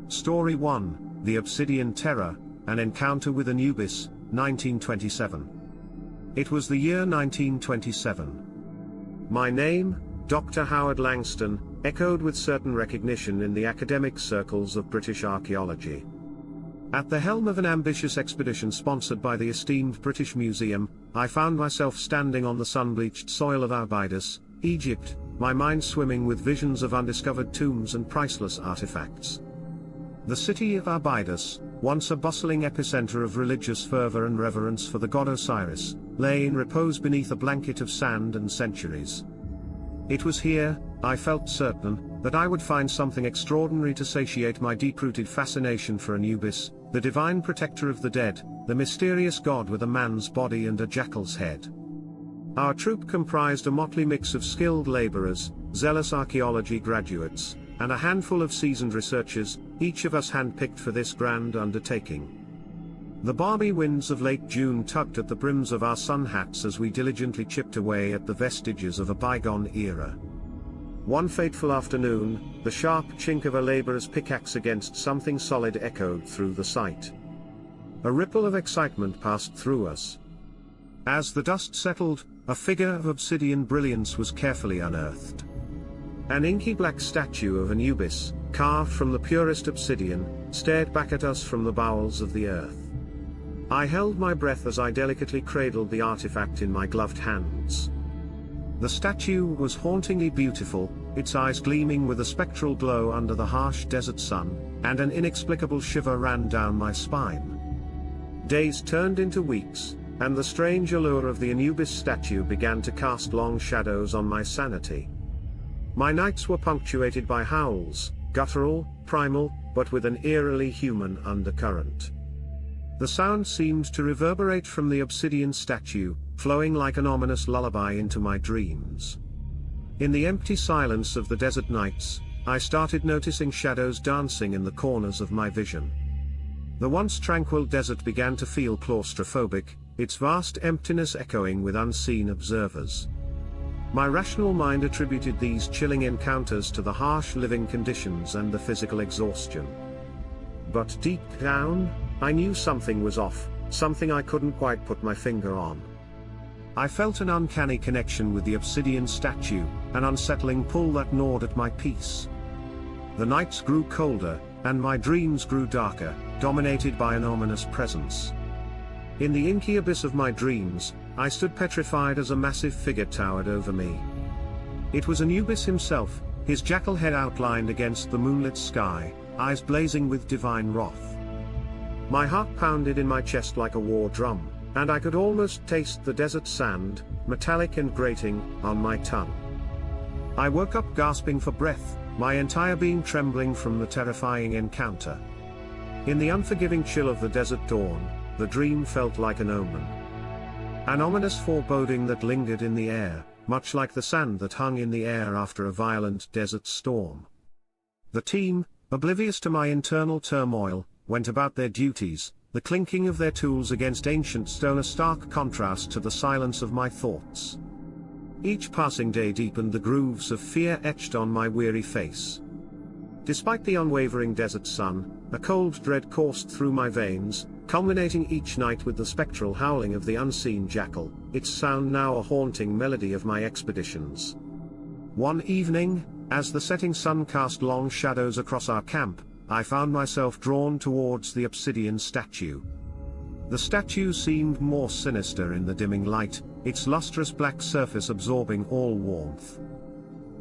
Story 1, The Obsidian Terror, An Encounter with Anubis, 1927. It was the year 1927. My name, Dr. Howard Langston, echoed with certain recognition in the academic circles of British archaeology. At the helm of an ambitious expedition sponsored by the esteemed British Museum, I found myself standing on the sun-bleached soil of Abydos, Egypt, my mind swimming with visions of undiscovered tombs and priceless artifacts. The city of Abydos, once a bustling epicenter of religious fervor and reverence for the god Osiris, lay in repose beneath a blanket of sand and centuries. It was here, I felt certain, that I would find something extraordinary to satiate my deep-rooted fascination for Anubis, the divine protector of the dead, the mysterious god with a man's body and a jackal's head. Our troop comprised a motley mix of skilled laborers, zealous archaeology graduates, and a handful of seasoned researchers, each of us handpicked for this grand undertaking. The balmy winds of late June tugged at the brims of our sun hats as we diligently chipped away at the vestiges of a bygone era. One fateful afternoon, the sharp chink of a laborer's pickaxe against something solid echoed through the site. A ripple of excitement passed through us. As the dust settled, a figure of obsidian brilliance was carefully unearthed. An inky black statue of Anubis, carved from the purest obsidian, stared back at us from the bowels of the earth. I held my breath as I delicately cradled the artifact in my gloved hands. The statue was hauntingly beautiful, its eyes gleaming with a spectral glow under the harsh desert sun, and an inexplicable shiver ran down my spine. Days turned into weeks, and the strange allure of the Anubis statue began to cast long shadows on my sanity. My nights were punctuated by howls, guttural, primal, but with an eerily human undercurrent. The sound seemed to reverberate from the obsidian statue, flowing like an ominous lullaby into my dreams. In the empty silence of the desert nights, I started noticing shadows dancing in the corners of my vision. The once tranquil desert began to feel claustrophobic, its vast emptiness echoing with unseen observers. My rational mind attributed these chilling encounters to the harsh living conditions and the physical exhaustion. But deep down, I knew something was off, something I couldn't quite put my finger on. I felt an uncanny connection with the obsidian statue, an unsettling pull that gnawed at my peace. The nights grew colder, and my dreams grew darker, dominated by an ominous presence. In the inky abyss of my dreams, I stood petrified as a massive figure towered over me. It was Anubis himself, his jackal head outlined against the moonlit sky, eyes blazing with divine wrath. My heart pounded in my chest like a war drum, and I could almost taste the desert sand, metallic and grating, on my tongue. I woke up gasping for breath, my entire being trembling from the terrifying encounter. In the unforgiving chill of the desert dawn, the dream felt like an omen. An ominous foreboding that lingered in the air, much like the sand that hung in the air after a violent desert storm. The team, oblivious to my internal turmoil, went about their duties, the clinking of their tools against ancient stone a stark contrast to the silence of my thoughts. Each passing day deepened the grooves of fear etched on my weary face. Despite the unwavering desert sun, a cold dread coursed through my veins, culminating each night with the spectral howling of the unseen jackal, its sound now a haunting melody of my expeditions. One evening, as the setting sun cast long shadows across our camp, I found myself drawn towards the obsidian statue. The statue seemed more sinister in the dimming light, its lustrous black surface absorbing all warmth.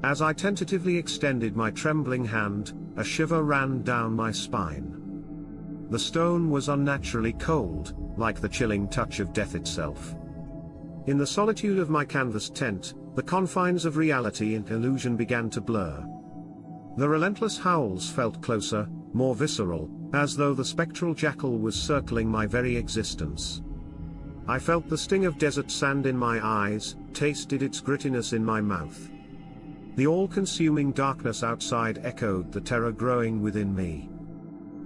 As I tentatively extended my trembling hand, a shiver ran down my spine. The stone was unnaturally cold, like the chilling touch of death itself. In the solitude of my canvas tent, the confines of reality and illusion began to blur. The relentless howls felt closer, more visceral, as though the spectral jackal was circling my very existence. I felt the sting of desert sand in my eyes, tasted its grittiness in my mouth. The all-consuming darkness outside echoed the terror growing within me.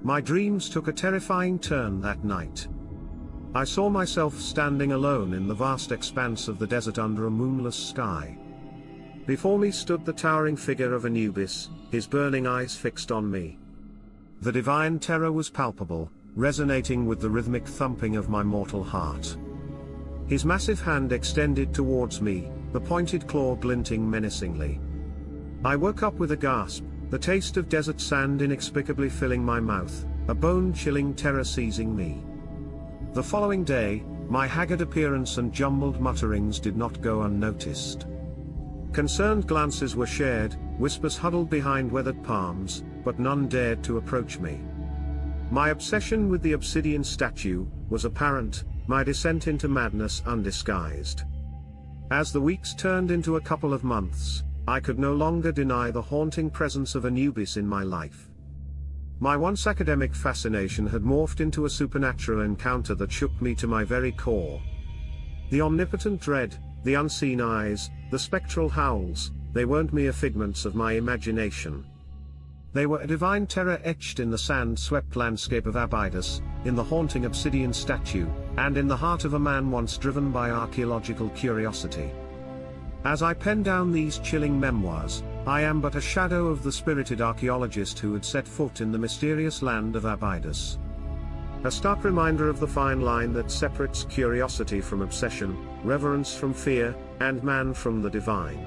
My dreams took a terrifying turn that night. I saw myself standing alone in the vast expanse of the desert under a moonless sky. Before me stood the towering figure of Anubis, his burning eyes fixed on me. The divine terror was palpable, resonating with the rhythmic thumping of my mortal heart. His massive hand extended towards me, the pointed claw glinting menacingly. I woke up with a gasp, the taste of desert sand inexplicably filling my mouth, a bone-chilling terror seizing me. The following day, my haggard appearance and jumbled mutterings did not go unnoticed. Concerned glances were shared, whispers huddled behind weathered palms, but none dared to approach me. My obsession with the obsidian statue was apparent, my descent into madness undisguised. As the weeks turned into a couple of months, I could no longer deny the haunting presence of Anubis in my life. My once academic fascination had morphed into a supernatural encounter that shook me to my very core. The omnipotent dread, the unseen eyes, the spectral howls, they weren't mere figments of my imagination. They were a divine terror etched in the sand-swept landscape of Abydos, in the haunting obsidian statue, and in the heart of a man once driven by archaeological curiosity. As I pen down these chilling memoirs, I am but a shadow of the spirited archaeologist who had set foot in the mysterious land of Abydos. A stark reminder of the fine line that separates curiosity from obsession, reverence from fear, and man from the divine.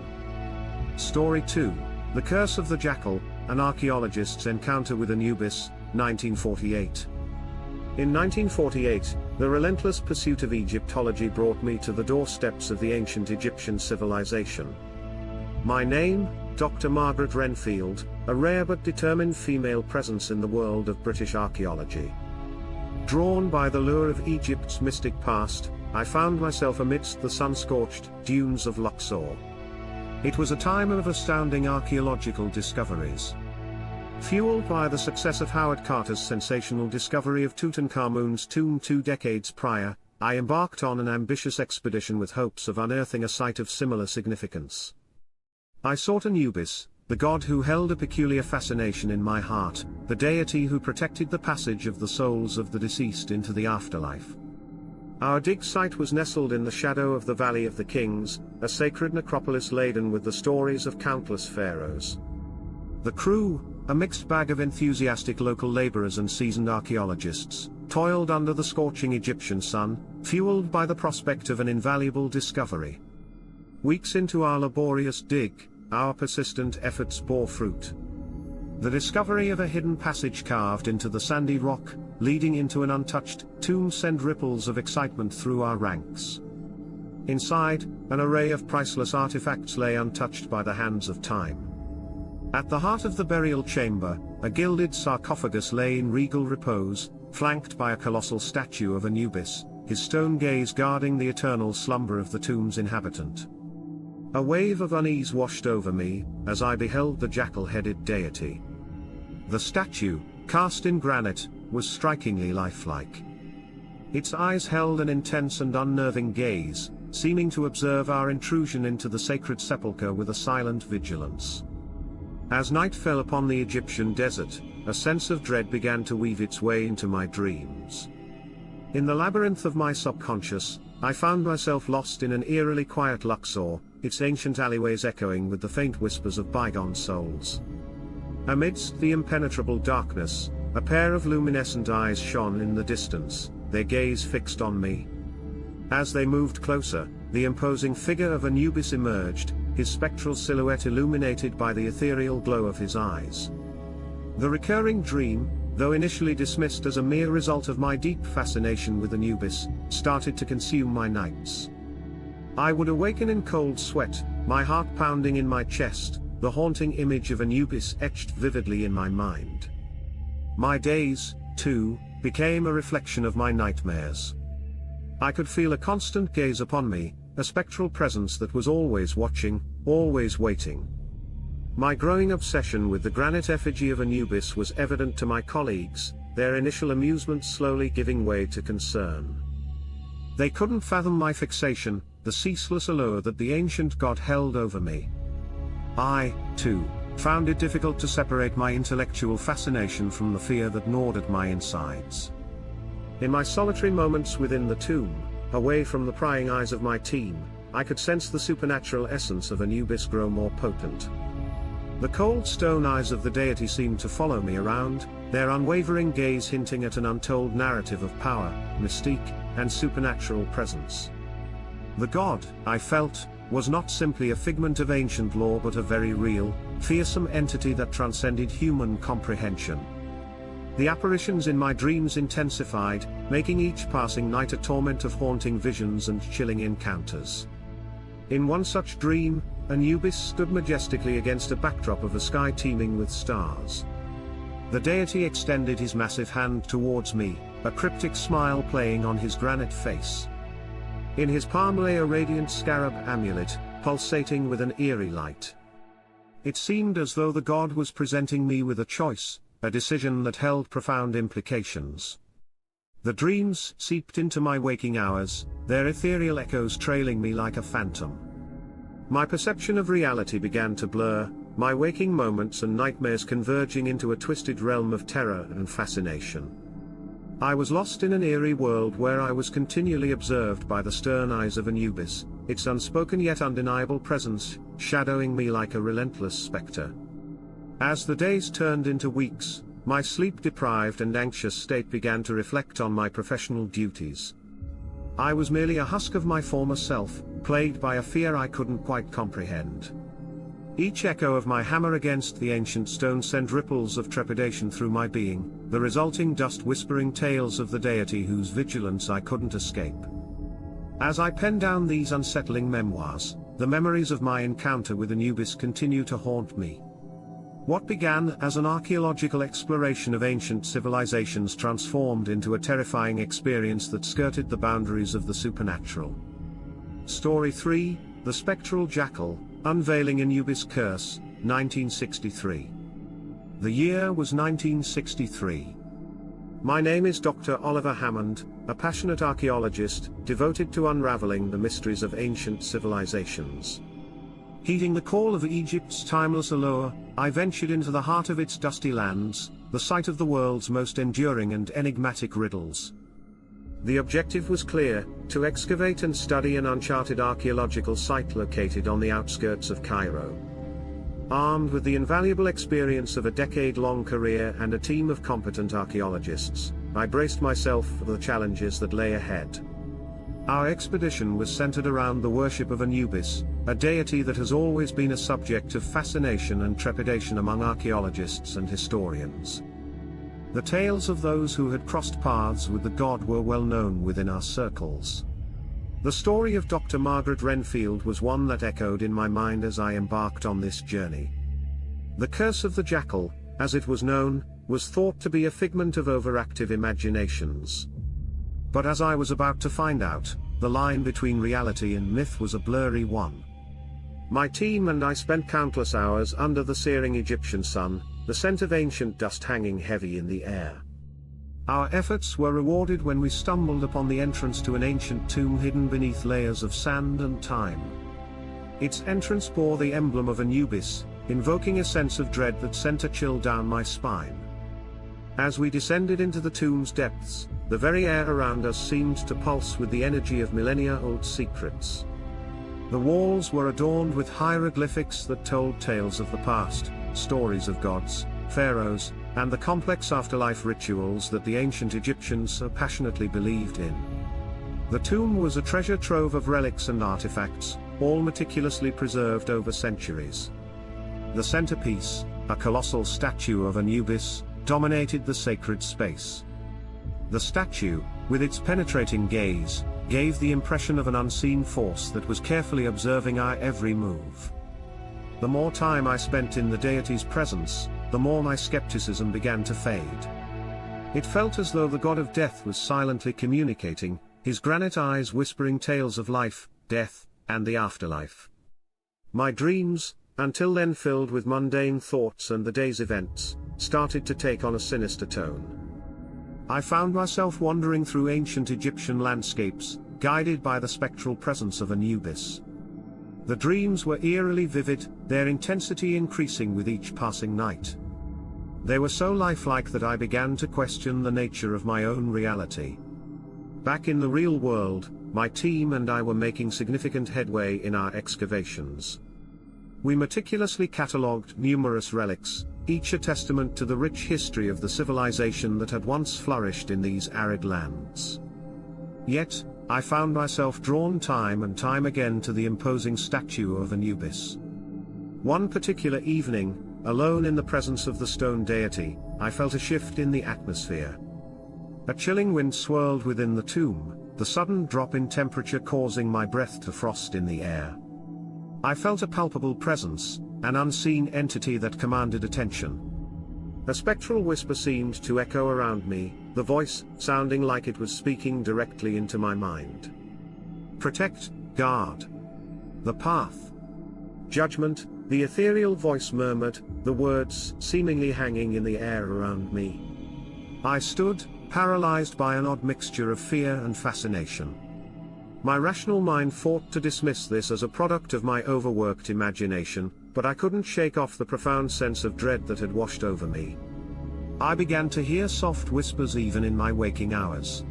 Story 2, The Curse of the Jackal, an archaeologist's encounter with Anubis, 1948. In 1948, the relentless pursuit of Egyptology brought me to the doorsteps of the ancient Egyptian civilization. My name, Dr. Margaret Renfield, a rare but determined female presence in the world of British archaeology. Drawn by the lure of Egypt's mystic past, I found myself amidst the sun-scorched dunes of Luxor. It was a time of astounding archaeological discoveries. Fueled by the success of Howard Carter's sensational discovery of Tutankhamun's tomb 2 decades prior, I embarked on an ambitious expedition with hopes of unearthing a site of similar significance. I sought Anubis, the god who held a peculiar fascination in my heart, the deity who protected the passage of the souls of the deceased into the afterlife. Our dig site was nestled in the shadow of the Valley of the Kings, a sacred necropolis laden with the stories of countless pharaohs. The crew, a mixed bag of enthusiastic local laborers and seasoned archaeologists, toiled under the scorching Egyptian sun, fueled by the prospect of an invaluable discovery. Weeks into our laborious dig, our persistent efforts bore fruit. The discovery of a hidden passage carved into the sandy rock, leading into an untouched tomb, sent ripples of excitement through our ranks. Inside, an array of priceless artifacts lay untouched by the hands of time. At the heart of the burial chamber, a gilded sarcophagus lay in regal repose, flanked by a colossal statue of Anubis, his stone gaze guarding the eternal slumber of the tomb's inhabitant. A wave of unease washed over me, as I beheld the jackal-headed deity. The statue, cast in granite, was strikingly lifelike. Its eyes held an intense and unnerving gaze, seeming to observe our intrusion into the sacred sepulchre with a silent vigilance. As night fell upon the Egyptian desert, a sense of dread began to weave its way into my dreams. In the labyrinth of my subconscious, I found myself lost in an eerily quiet Luxor, its ancient alleyways echoing with the faint whispers of bygone souls. Amidst the impenetrable darkness, a pair of luminescent eyes shone in the distance, their gaze fixed on me. As they moved closer, the imposing figure of Anubis emerged, his spectral silhouette illuminated by the ethereal glow of his eyes. The recurring dream, though initially dismissed as a mere result of my deep fascination with Anubis, started to consume my nights. I would awaken in cold sweat, my heart pounding in my chest, the haunting image of Anubis etched vividly in my mind. My days, too, became a reflection of my nightmares. I could feel a constant gaze upon me, a spectral presence that was always watching, always waiting. My growing obsession with the granite effigy of Anubis was evident to my colleagues, their initial amusement slowly giving way to concern. They couldn't fathom my fixation, the ceaseless allure that the ancient god held over me. I, too, found it difficult to separate my intellectual fascination from the fear that gnawed at my insides. In my solitary moments within the tomb, away from the prying eyes of my team, I could sense the supernatural essence of Anubis grow more potent. The cold stone eyes of the deity seemed to follow me around, their unwavering gaze hinting at an untold narrative of power, mystique, and supernatural presence. The god, I felt, was not simply a figment of ancient lore but a very real, fearsome entity that transcended human comprehension. The apparitions in my dreams intensified, making each passing night a torment of haunting visions and chilling encounters. In one such dream, Anubis stood majestically against a backdrop of a sky teeming with stars. The deity extended his massive hand towards me, a cryptic smile playing on his granite face. In his palm lay a radiant scarab amulet, pulsating with an eerie light. It seemed as though the god was presenting me with a choice, a decision that held profound implications. The dreams seeped into my waking hours, their ethereal echoes trailing me like a phantom. My perception of reality began to blur, my waking moments and nightmares converging into a twisted realm of terror and fascination. I was lost in an eerie world where I was continually observed by the stern eyes of Anubis, its unspoken yet undeniable presence shadowing me like a relentless spectre. As the days turned into weeks, my sleep-deprived and anxious state began to reflect on my professional duties. I was merely a husk of my former self, plagued by a fear I couldn't quite comprehend. Each echo of my hammer against the ancient stone sent ripples of trepidation through my being, the resulting dust whispering tales of the deity whose vigilance I couldn't escape. As I pen down these unsettling memoirs, the memories of my encounter with Anubis continue to haunt me. What began as an archaeological exploration of ancient civilizations transformed into a terrifying experience that skirted the boundaries of the supernatural. Story 3, The Spectral Jackal, Unveiling Anubis Curse, 1963. The year was 1963. My name is Dr. Oliver Hammond, a passionate archaeologist, devoted to unraveling the mysteries of ancient civilizations. Heeding the call of Egypt's timeless allure, I ventured into the heart of its dusty lands, the site of the world's most enduring and enigmatic riddles. The objective was clear: to excavate and study an uncharted archaeological site located on the outskirts of Cairo. Armed with the invaluable experience of a decade-long career and a team of competent archaeologists, I braced myself for the challenges that lay ahead. Our expedition was centered around the worship of Anubis, a deity that has always been a subject of fascination and trepidation among archaeologists and historians. The tales of those who had crossed paths with the god were well known within our circles. The story of Dr. Margaret Renfield was one that echoed in my mind as I embarked on this journey. The Curse of the Jackal, as it was known, was thought to be a figment of overactive imaginations. But as I was about to find out, the line between reality and myth was a blurry one. My team and I spent countless hours under the searing Egyptian sun, the scent of ancient dust hanging heavy in the air. Our efforts were rewarded when we stumbled upon the entrance to an ancient tomb hidden beneath layers of sand and time. Its entrance bore the emblem of Anubis, invoking a sense of dread that sent a chill down my spine. As we descended into the tomb's depths, the very air around us seemed to pulse with the energy of millennia-old secrets. The walls were adorned with hieroglyphics that told tales of the past, stories of gods, pharaohs, and the complex afterlife rituals that the ancient Egyptians so passionately believed in. The tomb was a treasure trove of relics and artifacts, all meticulously preserved over centuries. The centerpiece, a colossal statue of Anubis, dominated the sacred space. The statue, with its penetrating gaze, gave the impression of an unseen force that was carefully observing our every move. The more time I spent in the deity's presence, the more my skepticism began to fade. It felt as though the god of death was silently communicating, his granite eyes whispering tales of life, death, and the afterlife. My dreams, until then filled with mundane thoughts and the day's events, started to take on a sinister tone. I found myself wandering through ancient Egyptian landscapes, guided by the spectral presence of Anubis. The dreams were eerily vivid, their intensity increasing with each passing night. They were so lifelike that I began to question the nature of my own reality. Back in the real world, my team and I were making significant headway in our excavations. We meticulously catalogued numerous relics, each a testament to the rich history of the civilization that had once flourished in these arid lands. Yet, I found myself drawn time and time again to the imposing statue of Anubis. One particular evening, alone in the presence of the stone deity, I felt a shift in the atmosphere. A chilling wind swirled within the tomb, the sudden drop in temperature causing my breath to frost in the air. I felt a palpable presence, an unseen entity that commanded attention. A spectral whisper seemed to echo around me, the voice sounding like it was speaking directly into my mind. Protect, guard. The path. Judgment, the ethereal voice murmured, the words seemingly hanging in the air around me. I stood, paralyzed by an odd mixture of fear and fascination. My rational mind fought to dismiss this as a product of my overworked imagination, but I couldn't shake off the profound sense of dread that had washed over me. I began to hear soft whispers even in my waking hours.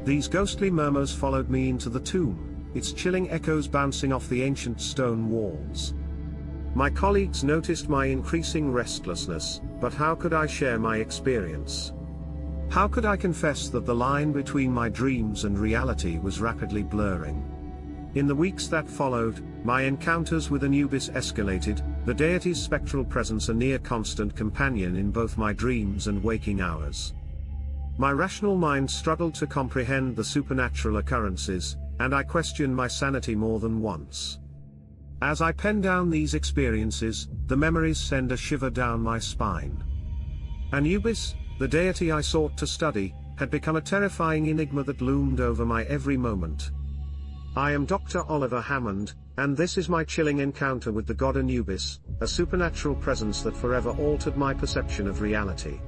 These ghostly murmurs followed me into the tomb, its chilling echoes bouncing off the ancient stone walls. My colleagues noticed my increasing restlessness, but how could I share my experience? How could I confess that the line between my dreams and reality was rapidly blurring? In the weeks that followed, my encounters with Anubis escalated, the deity's spectral presence a near constant companion in both my dreams and waking hours. My rational mind struggled to comprehend the supernatural occurrences, and I questioned my sanity more than once. As I pen down these experiences, the memories send a shiver down my spine. Anubis, the deity I sought to study, had become a terrifying enigma that loomed over my every moment. I am Dr. Oliver Hammond, and this is my chilling encounter with the god Anubis, a supernatural presence that forever altered my perception of reality.